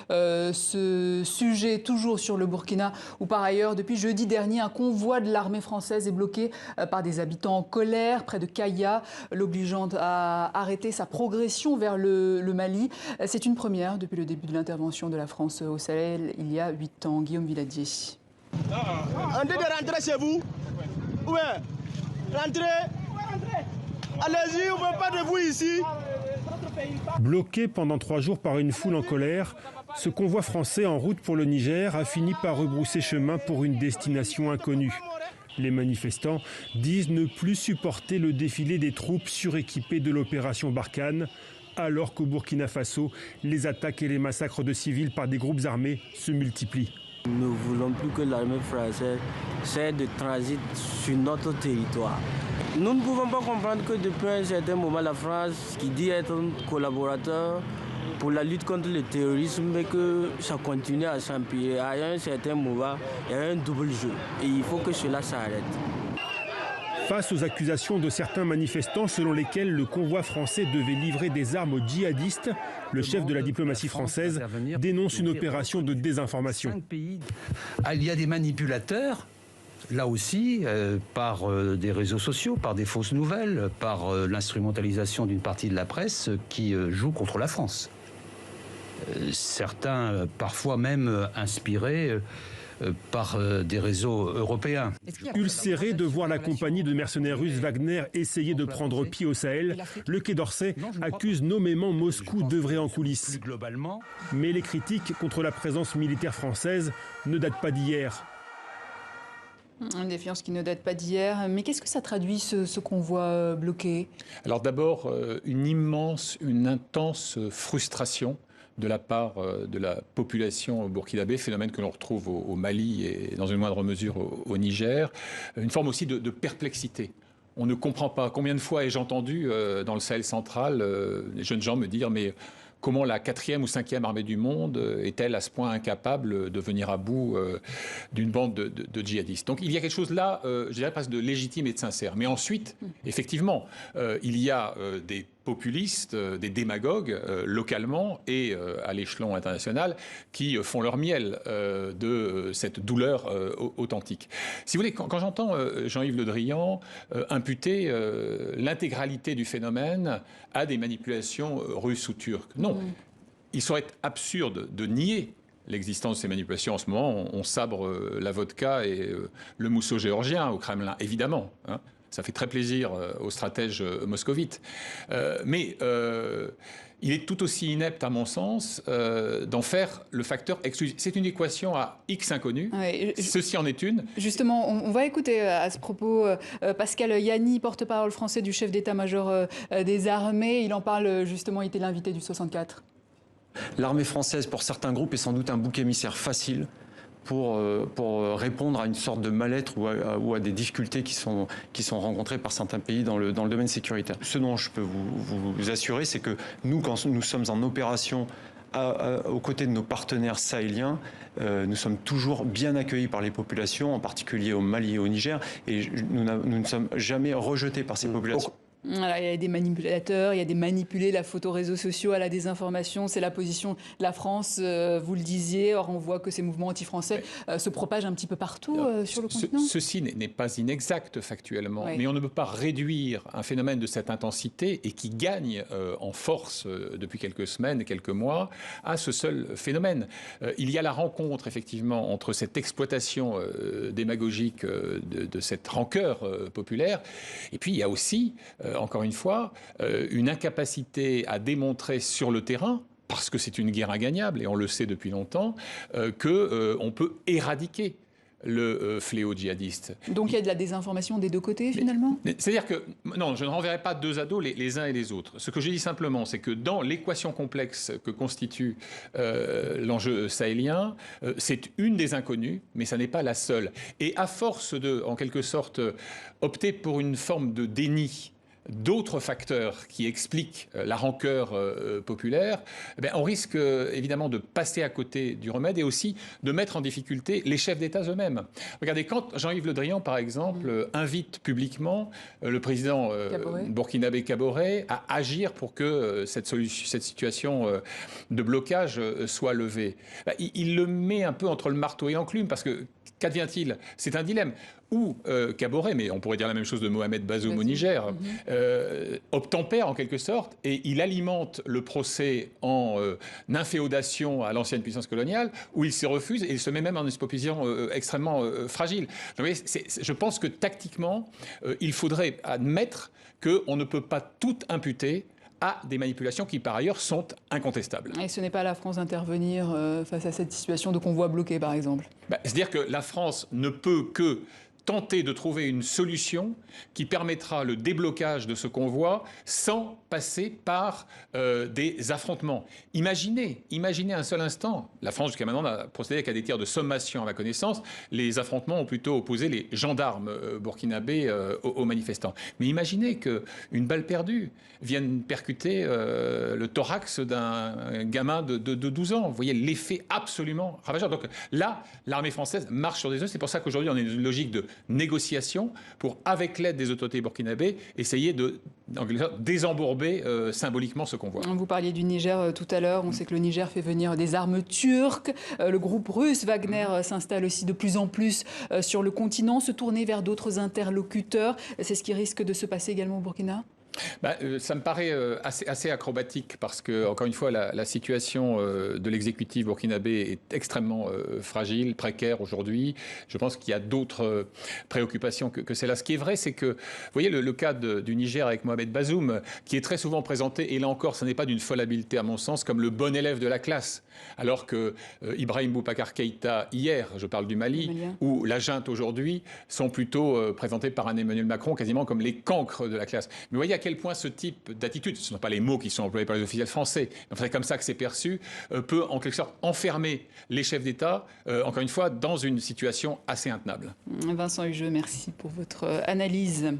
Ce sujet toujours sur le Burkina, où par ailleurs, depuis jeudi dernier, un convoi de l'armée française est bloqué par des habitants en colère près de Kaya, l'obligeant à arrêter sa progression vers le Mali. C'est une première depuis le début de l'intervention de la France au Sahel il y a 8 ans. Guillaume Villadier. André de rentrer chez vous? Ouais, rentrez. Allez-y, on ne veut pas de vous ici. Bloqué pendant 3 jours par une foule en colère, ce convoi français en route pour le Niger a fini par rebrousser chemin pour une destination inconnue. Les manifestants disent ne plus supporter le défilé des troupes suréquipées de l'opération Barkhane, alors qu'au Burkina Faso, les attaques et les massacres de civils par des groupes armés se multiplient. Nous ne voulons plus que l'armée française serve de transit sur notre territoire. Nous ne pouvons pas comprendre que depuis un certain moment, la France, qui dit être un collaborateur pour la lutte contre le terrorisme, mais que ça continue à s'empirer. À un certain moment, il y a un double jeu et il faut que cela s'arrête. Face aux accusations de certains manifestants selon lesquels le convoi français devait livrer des armes aux djihadistes, le chef de la diplomatie française dénonce une opération de désinformation. Il y a des manipulateurs, là aussi, par des réseaux sociaux, par des fausses nouvelles, par l'instrumentalisation d'une partie de la presse qui joue contre la France. Certains, parfois même inspirés par des réseaux européens. Ulcéré de voir la compagnie de mercenaires russes Wagner essayer de prendre pied au Sahel, le Quai d'Orsay accuse nommément Moscou d'œuvrer en coulisses. Mais les critiques contre la présence militaire française ne datent pas d'hier. Une défiance qui ne date pas d'hier. Mais qu'est-ce que ça traduit, ce convoi bloqué? Alors d'abord, une intense frustration de la part de la population burkinabé, phénomène que l'on retrouve au Mali et dans une moindre mesure au Niger. Une forme aussi de perplexité. On ne comprend pas. Combien de fois ai-je entendu dans le Sahel central les jeunes gens me dire mais comment la 4e ou 5e armée du monde est-elle à ce point incapable de venir à bout d'une bande de djihadistes? Donc il y a quelque chose là, je dirais presque de légitime et de sincère. Mais ensuite, effectivement, il y a des populistes, des démagogues localement et à l'échelon international qui font leur miel de cette douleur authentique. Si vous voulez, quand j'entends Jean-Yves Le Drian imputer l'intégralité du phénomène à des manipulations russes ou turques, non. Il serait absurde de nier l'existence de ces manipulations. En ce moment, on sabre la vodka et le mousseau géorgien au Kremlin, évidemment, hein. Ça fait très plaisir aux stratèges moscovites. Mais il est tout aussi inepte, à mon sens, d'en faire le facteur exclusif. C'est une équation à X inconnus. Ouais, ceci en est une. Justement, on va écouter à ce propos Pascal Yanni, porte-parole français du chef d'état-major des armées. Il en parle justement, il était l'invité du 64. L'armée française, pour certains groupes, est sans doute un bouc émissaire facile pour répondre à une sorte de mal-être ou à des difficultés qui sont rencontrées par certains pays dans le domaine sécuritaire. Ce dont je peux vous assurer, c'est que nous, quand nous sommes en opération aux côtés de nos partenaires sahéliens, nous sommes toujours bien accueillis par les populations, en particulier au Mali et au Niger, et nous ne sommes jamais rejetés par ces populations. Voilà, il y a des manipulateurs, il y a des manipulés, la photo réseaux sociaux à la désinformation, c'est la position de la France, vous le disiez. Or, on voit que ces mouvements anti-français se propagent un petit peu partout sur le continent. Ceci n'est pas inexact factuellement, mais on ne peut pas réduire un phénomène de cette intensité et qui gagne en force depuis quelques semaines, quelques mois, à ce seul phénomène. Il y a la rencontre, effectivement, entre cette exploitation démagogique de cette rancœur populaire, et puis il y a aussi encore une fois, une incapacité à démontrer sur le terrain, parce que c'est une guerre ingagnable, et on le sait depuis longtemps, qu'on peut éradiquer le fléau djihadiste. Donc il y a de la désinformation des deux côtés, finalement? C'est-à-dire que, non, je ne renverrai pas deux à dos les uns et les autres. Ce que j'ai dit simplement, c'est que dans l'équation complexe que constitue l'enjeu sahélien, c'est une des inconnues, mais ça n'est pas la seule. Et à force de, en quelque sorte, opter pour une forme de déni d'autres facteurs qui expliquent la rancœur populaire, on risque évidemment de passer à côté du remède et aussi de mettre en difficulté les chefs d'État eux-mêmes. Regardez, quand Jean-Yves Le Drian, par exemple, invite publiquement le président burkinabé Kaboré à agir pour que cette situation de blocage soit levée, il le met un peu entre le marteau et l'enclume, parce que qu'advient-il? C'est un dilemme. Ou Kaboré, mais on pourrait dire la même chose de Mohamed Bazoum au Niger, obtempère en quelque sorte, et il alimente le procès en inféodation à l'ancienne puissance coloniale, où il s'y refuse et il se met même en une position extrêmement fragile. Donc, je pense que tactiquement, il faudrait admettre qu'on ne peut pas tout imputer à des manipulations qui, par ailleurs, sont incontestables. Et ce n'est pas à la France d'intervenir face à cette situation de convoi bloqué, par exemple? C'est-à-dire que la France ne peut que tenter de trouver une solution qui permettra le déblocage de ce convoi sans passer par des affrontements. Imaginez un seul instant, la France jusqu'à maintenant n'a procédé qu'à des tirs de sommation à ma connaissance, les affrontements ont plutôt opposé les gendarmes burkinabés aux manifestants. Mais imaginez qu'une balle perdue vienne percuter le thorax d'un gamin de 12 ans. Vous voyez l'effet absolument ravageur. Donc là, l'armée française marche sur des œufs. C'est pour ça qu'aujourd'hui, on est dans une logique de négociation pour, avec l'aide des autorités burkinabées, essayer de désembourber symboliquement ce convoi. Vous parliez du Niger tout à l'heure. On sait que le Niger fait venir des armes turques. Le groupe russe Wagner s'installe aussi de plus en plus sur le continent, se tourner vers d'autres interlocuteurs. C'est ce qui risque de se passer également au Burkina ? Ça me paraît assez acrobatique parce que, encore une fois, la situation de l'exécutif burkinabé est extrêmement fragile, précaire aujourd'hui. Je pense qu'il y a d'autres préoccupations que celle-là. Ce qui est vrai, c'est que, vous voyez, le cas du Niger avec Mohamed Bazoum, qui est très souvent présenté, et là encore, ce n'est pas d'une folle habileté à mon sens, comme le bon élève de la classe. Alors que Ibrahim Boubacar Keïta, hier, je parle du Mali, ou la junte aujourd'hui, sont plutôt présentés par un Emmanuel Macron quasiment comme les cancres de la classe. Mais vous voyez à quel point ce type d'attitude, ce ne sont pas les mots qui sont employés par les officiels français, mais c'est comme ça que c'est perçu, peut en quelque sorte enfermer les chefs d'État, encore une fois, dans une situation assez intenable. Vincent Hugeux, merci pour votre analyse.